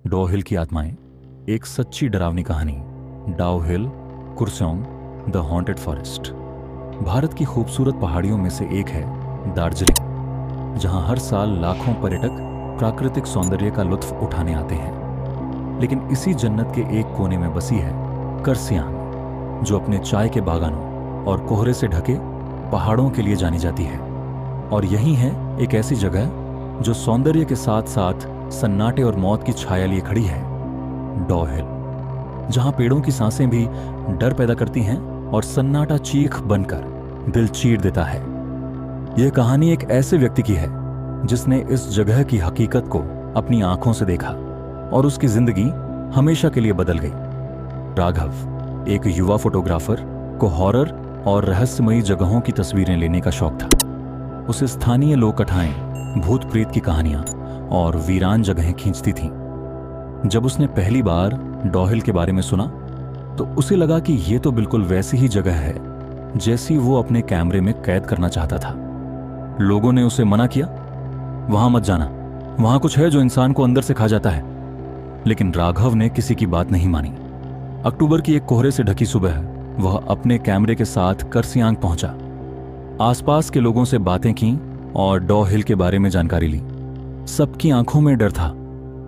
डॉ हिल की आत्माएं, एक सच्ची डरावनी कहानी। डाउ हिल, Kurseong, the haunted forest. Bharat की खूबसूरत पहाड़ियों में से एक है दार्जिलिंग, जहां हर साल लाखों पर्यटक प्राकृतिक सौंदर्य का लुत्फ उठाने आते हैं। लेकिन इसी जन्नत के एक कोने में बसी है कर्सियांग, जो अपने चाय के बागानों और कोहरे से ढके पहाड़ों के लिए जानी जाती है। और यही है एक ऐसी जगह जो सौंदर्य के साथ साथ सन्नाटे और मौत की छाया लिए खड़ी है, डॉ हिल, जहां पेड़ों की सांसें भी डर पैदा करती हैं और सन्नाटा चीख बनकर दिल चीर देता है। यह कहानी एक ऐसे व्यक्ति की है जिसने इस जगह की हकीकत को अपनी आंखों से देखा और उसकी जिंदगी हमेशा के लिए बदल गई। राघव, एक युवा फोटोग्राफर को हॉरर और रहस्यमयी जगहों की तस्वीरें लेने का शौक था। उसे स्थानीय लोक कथाएं, भूत प्रेत की कहानियां और वीरान जगहें खींचती थीं। जब उसने पहली बार डॉ हिल के बारे में सुना तो उसे लगा कि यह तो बिल्कुल वैसी ही जगह है जैसी वो अपने कैमरे में कैद करना चाहता था। लोगों ने उसे मना किया, वहां मत जाना, वहां कुछ है जो इंसान को अंदर से खा जाता है। लेकिन राघव ने किसी की बात नहीं मानी। अक्टूबर की एक कोहरे से ढकी सुबह वह अपने कैमरे के साथ कर्सियांग पहुंचा। आसपास के लोगों से बातें की और डॉ हिल के बारे में जानकारी ली। सबकी आंखों में डर था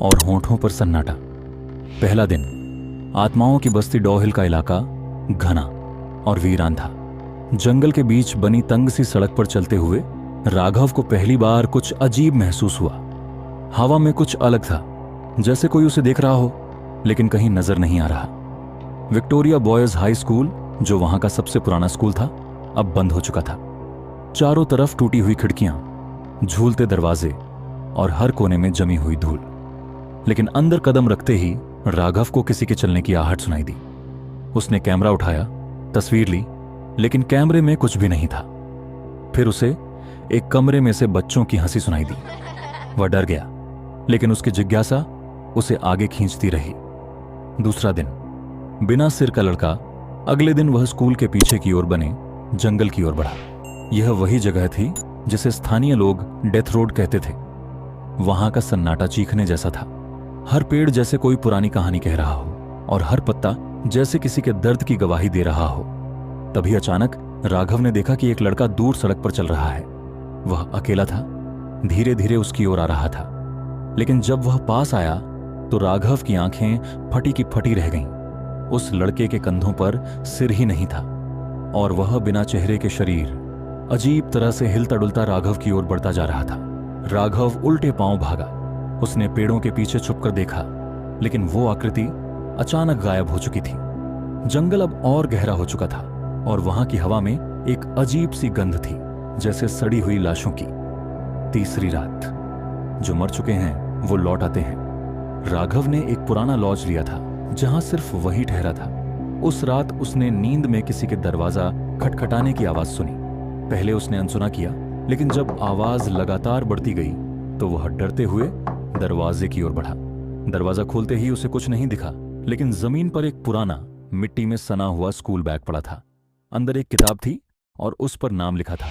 और होंठों पर सन्नाटा। पहला दिन, आत्माओं की बस्ती डॉ हिल का इलाका घना और वीरान था। जंगल के बीच बनी तंग सी सड़क पर चलते हुए राघव को पहली बार कुछ अजीब महसूस हुआ। हवा में कुछ अलग था, जैसे कोई उसे देख रहा हो लेकिन कहीं नजर नहीं आ रहा। विक्टोरिया बॉयज हाई स्कूल, जो वहां का सबसे पुराना स्कूल था, अब बंद हो चुका था। चारों तरफ टूटी हुई खिड़कियां, झूलते दरवाजे और हर कोने में जमी हुई धूल। लेकिन अंदर कदम रखते ही राघव को किसी के चलने की आहट सुनाई दी। उसने कैमरा उठाया, तस्वीर ली, लेकिन कैमरे में कुछ भी नहीं था। फिर उसे एक कमरे में से बच्चों की हंसी सुनाई दी। वह डर गया, लेकिन उसकी जिज्ञासा उसे आगे खींचती रही। दूसरा दिन, बिना सिर का लड़का। अगले दिन वह स्कूल के पीछे की ओर बने जंगल की ओर बढ़ा। यह वही जगह थी जिसे स्थानीय लोग डेथ रोड कहते थे। वहां का सन्नाटा चीखने जैसा था। हर पेड़ जैसे कोई पुरानी कहानी कह रहा हो और हर पत्ता जैसे किसी के दर्द की गवाही दे रहा हो। तभी अचानक राघव ने देखा कि एक लड़का दूर सड़क पर चल रहा है। वह अकेला था, धीरे धीरे उसकी ओर आ रहा था। लेकिन जब वह पास आया तो राघव की आंखें फटी की फटी रह गईं। उस लड़के के कंधों पर सिर ही नहीं था और वह बिना चेहरे के शरीर अजीब तरह से हिलता डुलता राघव की ओर बढ़ता जा रहा था। राघव उल्टे पांव भागा। उसने पेड़ों के पीछे छुपकर देखा, लेकिन वो आकृति अचानक गायब हो चुकी थी। जंगल अब और गहरा हो चुका था और वहां की हवा में एक अजीब सी गंध थी, जैसे सड़ी हुई लाशों की। तीसरी रात, जो मर चुके हैं वो लौट आते हैं। राघव ने एक पुराना लॉज लिया था जहां सिर्फ वही ठहरा था। उस रात उसने नींद में किसी के दरवाजा खटखटाने की आवाज सुनी। पहले उसने अनसुना किया, लेकिन जब आवाज लगातार बढ़ती गई तो वह डरते हुए दरवाजे की ओर बढ़ा। दरवाजा खोलते ही उसे कुछ नहीं दिखा, लेकिन जमीन पर एक पुराना मिट्टी में सना हुआ स्कूल बैग पड़ा था। अंदर एक किताब थी और उस पर नाम लिखा था,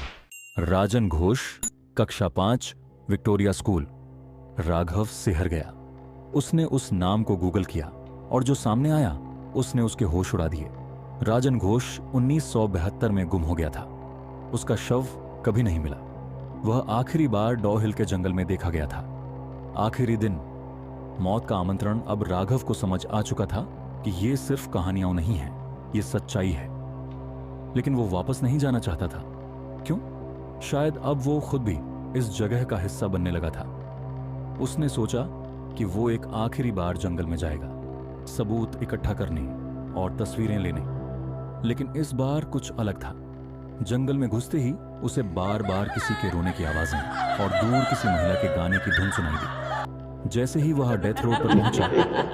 राजन घोष, कक्षा 5, विक्टोरिया स्कूल। राघव सिहर गया। उसने उस नाम को गूगल किया और जो सामने आया उसने उसके होश उड़ा दिए। राजन घोष 1972 में गुम हो गया था। उसका शव कभी नहीं मिला। वह आखिरी बार डॉ हिल के जंगल में देखा गया था। आखिरी दिन। मौत का आमंत्रण अब राघव को समझ आ चुका था कि ये सिर्फ कहानियां नहीं है, ये सच्चाई है। लेकिन वो वापस नहीं जाना चाहता था। क्यों? शायद अब वो खुद भी इस जगह का हिस्सा बनने लगा था। उसने सोचा कि वो एक आखिरी बार जंगल में जाएगा, सबूत इकट्ठा करने और तस्वीरें लेने। लेकिन इस बार कुछ अलग था। जंगल में घुसते ही उसे बार बार किसी के रोने की आवाजें और दूर किसी महिला के गाने की धुन सुनाई दी। जैसे ही वह डेथ रोड पर पहुंचा,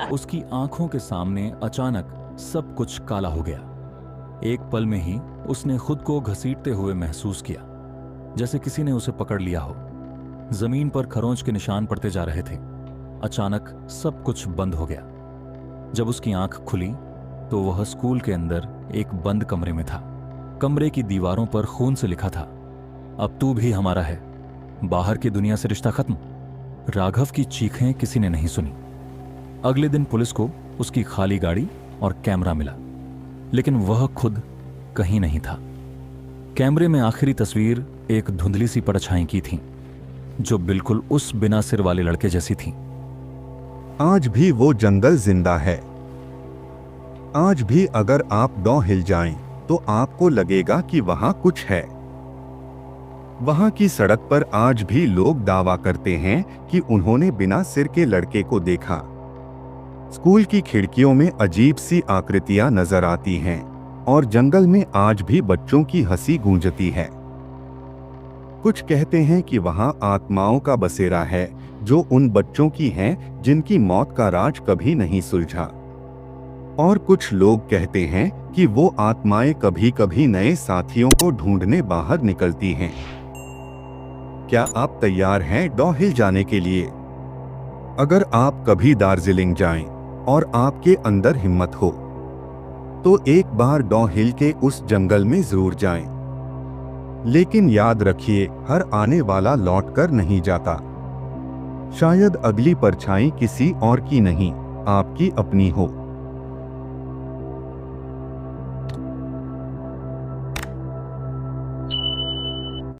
उसकी आंखों के सामने अचानक सब कुछ काला हो गया। एक पल में ही उसने खुद को घसीटते हुए महसूस किया, जैसे किसी ने उसे पकड़ लिया हो। जमीन पर खरोंच के निशान पड़ते जा रहे थे। अचानक सब कुछ बंद हो गया। जब उसकी आंख खुली तो वह स्कूल के अंदर एक बंद कमरे में था। कमरे की दीवारों पर खून से लिखा था, अब तू भी हमारा है, बाहर की दुनिया से रिश्ता खत्म। राघव की चीखें किसी ने नहीं सुनी। अगले दिन पुलिस को उसकी खाली गाड़ी और कैमरा मिला, लेकिन वह खुद कहीं नहीं था। कैमरे में आखिरी तस्वीर एक धुंधली सी परछाई की थी, जो बिल्कुल उस बिना सिर वाले लड़के जैसी थी। आज भी वो जंगल जिंदा है। आज भी अगर आप डॉ हिल जाएं, तो आपको लगेगा कि वहां कुछ है। वहां की सड़क पर आज भी लोग दावा करते हैं कि उन्होंने बिना सिर के लड़के को देखा। स्कूल की खिड़कियों में अजीब सी आकृतियां नजर आती हैं और जंगल में आज भी बच्चों की हंसी गूंजती है। कुछ कहते हैं कि वहां आत्माओं का बसेरा है, जो उन बच्चों की हैं जिनकी मौत का राज कभी नहीं सुलझा। और कुछ लोग कहते हैं कि वो आत्माएं कभी कभी नए साथियों को ढूंढने बाहर निकलती हैं। क्या आप तैयार हैं डॉ हिल जाने के लिए? अगर आप कभी दार्जिलिंग जाएं और आपके अंदर हिम्मत हो, तो एक बार डॉ हिल के उस जंगल में जरूर जाएं। लेकिन याद रखिए, हर आने वाला लौट कर नहीं जाता। शायद अगली परछाई किसी और की नहीं, आपकी अपनी हो।